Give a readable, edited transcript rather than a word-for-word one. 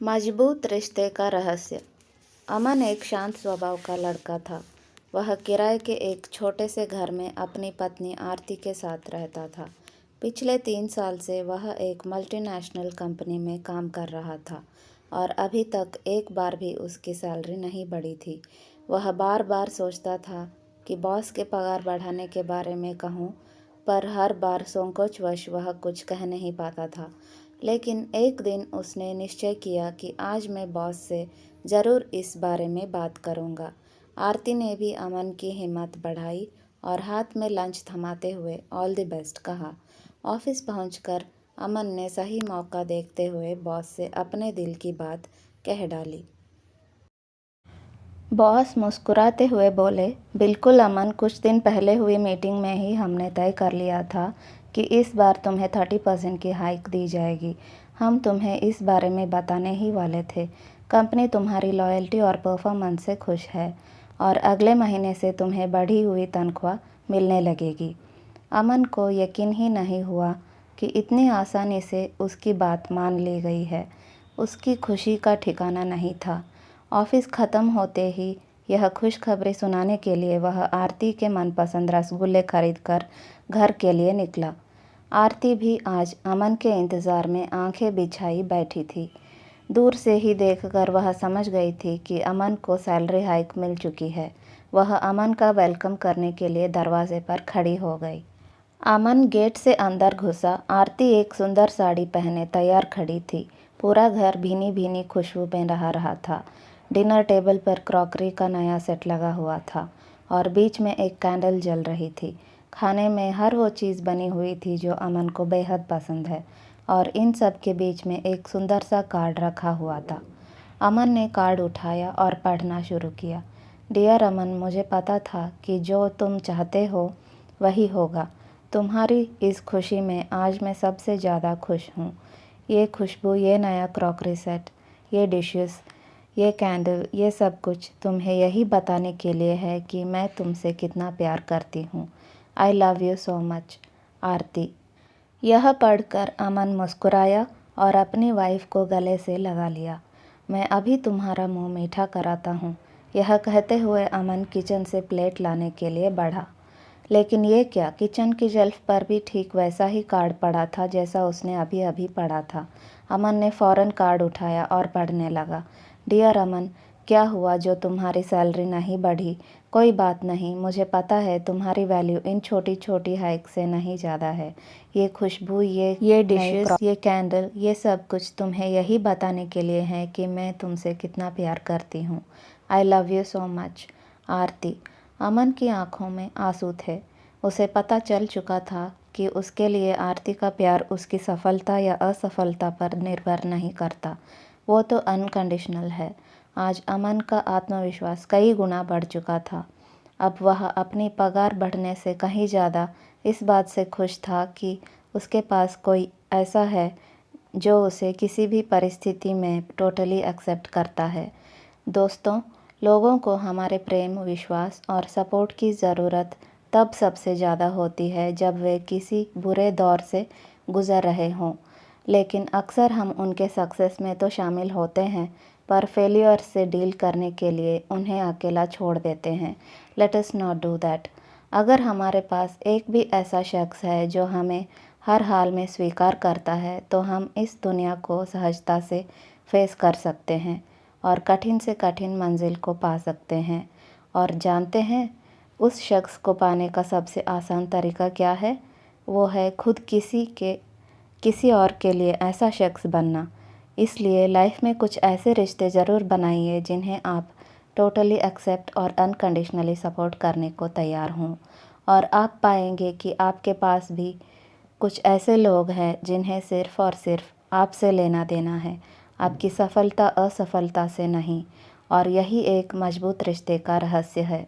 मजबूत रिश्ते का रहस्य। अमन एक शांत स्वभाव का लड़का था। वह किराए के एक छोटे से घर में अपनी पत्नी आरती के साथ रहता था। पिछले 3 साल से वह एक मल्टीनेशनल कंपनी में काम कर रहा था और अभी तक एक बार भी उसकी सैलरी नहीं बढ़ी थी। वह बार बार सोचता था कि बॉस के पगार बढ़ाने के बारे में कहूँ, पर हर बार संकोचवश वह कुछ कह नहीं पाता था। लेकिन एक दिन उसने निश्चय किया कि आज मैं बॉस से ज़रूर इस बारे में बात करूँगा। आरती ने भी अमन की हिम्मत बढ़ाई और हाथ में लंच थमाते हुए ऑल द बेस्ट कहा। ऑफिस पहुंचकर अमन ने सही मौका देखते हुए बॉस से अपने दिल की बात कह डाली। बॉस मुस्कुराते हुए बोले, बिल्कुल अमन, कुछ दिन पहले हुई मीटिंग में ही हमने तय कर लिया था कि इस बार तुम्हें 30% की हाइक दी जाएगी। हम तुम्हें इस बारे में बताने ही वाले थे। कंपनी तुम्हारी लॉयल्टी और परफॉर्मेंस से खुश है और अगले महीने से तुम्हें बढ़ी हुई तनख्वाह मिलने लगेगी। अमन को यकीन ही नहीं हुआ कि इतनी आसानी से उसकी बात मान ली गई है। उसकी खुशी का ठिकाना नहीं था। ऑफिस ख़त्म होते ही यह खुशखबरी सुनाने के लिए वह आरती के मनपसंद रसगुल्ले खरीदकर घर के लिए निकला। आरती भी आज अमन के इंतज़ार में आंखें बिछाई बैठी थी। दूर से ही देखकर वह समझ गई थी कि अमन को सैलरी हाइक मिल चुकी है। वह अमन का वेलकम करने के लिए दरवाजे पर खड़ी हो गई। अमन गेट से अंदर घुसा। आरती एक सुंदर साड़ी पहने तैयार खड़ी थी। पूरा घर भीनी भीनी खुशबू में रहा था। डिनर टेबल पर क्रॉकरी का नया सेट लगा हुआ था और बीच में एक कैंडल जल रही थी। खाने में हर वो चीज़ बनी हुई थी जो अमन को बेहद पसंद है और इन सब के बीच में एक सुंदर सा कार्ड रखा हुआ था। अमन ने कार्ड उठाया और पढ़ना शुरू किया। डियर अमन, मुझे पता था कि जो तुम चाहते हो वही होगा। तुम्हारी इस खुशी में आज मैं सबसे ज़्यादा खुश हूँ। ये खुशबू, ये नया क्रॉकरी सेट, ये डिशेस, ये कैंडल, ये सब कुछ तुम्हें यही बताने के लिए है कि मैं तुमसे कितना प्यार करती हूँ। I love you so much, Aarti. यह पढ़कर अमन मुस्कुराया और अपनी वाइफ को गले से लगा लिया। मैं अभी तुम्हारा मुंह मीठा कराता हूँ। यह कहते हुए अमन किचन से प्लेट लाने के लिए बढ़ा। लेकिन ये क्या, किचन की शेल्फ पर भी ठीक वैसा ही कार्ड पड़ा था जैसा उसने अभी अभी पढ़ा था। अमन ने फ़ौरन कार्ड उठाया और पढ़ने लगा। डियर अमन, क्या हुआ जो तुम्हारी सैलरी नहीं बढ़ी? कोई बात नहीं, मुझे पता है तुम्हारी वैल्यू इन छोटी छोटी हाइक से नहीं ज़्यादा है। ये खुशबू, ये डिशेस, ये कैंडल, ये सब कुछ तुम्हें यही बताने के लिए है कि मैं तुमसे कितना प्यार करती हूँ। I love you so much, Aarti. Aman की आंखों में आंसू थे। उसे पता चल चुका था कि उसके लिए आरती का प्यार उसकी सफलता या असफलता पर निर्भर नहीं करता। वो तो अनकंडीशनल है। आज अमन का आत्मविश्वास कई गुना बढ़ चुका था। अब वह अपनी पगार बढ़ने से कहीं ज़्यादा इस बात से खुश था कि उसके पास कोई ऐसा है जो उसे किसी भी परिस्थिति में टोटली एक्सेप्ट करता है। दोस्तों, लोगों को हमारे प्रेम, विश्वास और सपोर्ट की ज़रूरत तब सबसे ज़्यादा होती है जब वे किसी बुरे दौर से गुज़र रहे हों। लेकिन अक्सर हम उनके सक्सेस में तो शामिल होते हैं, पर फेलियर से डील करने के लिए उन्हें अकेला छोड़ देते हैं। Let us not do that. अगर हमारे पास एक भी ऐसा शख्स है जो हमें हर हाल में स्वीकार करता है, तो हम इस दुनिया को सहजता से फेस कर सकते हैं और कठिन से कठिन मंजिल को पा सकते हैं। और जानते हैं उस शख्स को पाने का सबसे आसान तरीका क्या है? वो है खुद किसी और के लिए ऐसा शख्स बनना। इसलिए लाइफ में कुछ ऐसे रिश्ते ज़रूर बनाइए जिन्हें आप टोटली एक्सेप्ट और अनकंडीशनली सपोर्ट करने को तैयार हों। और आप पाएंगे कि आपके पास भी कुछ ऐसे लोग हैं जिन्हें सिर्फ़ और सिर्फ आपसे लेना देना है, आपकी सफलता असफलता से नहीं। और यही एक मजबूत रिश्ते का रहस्य है।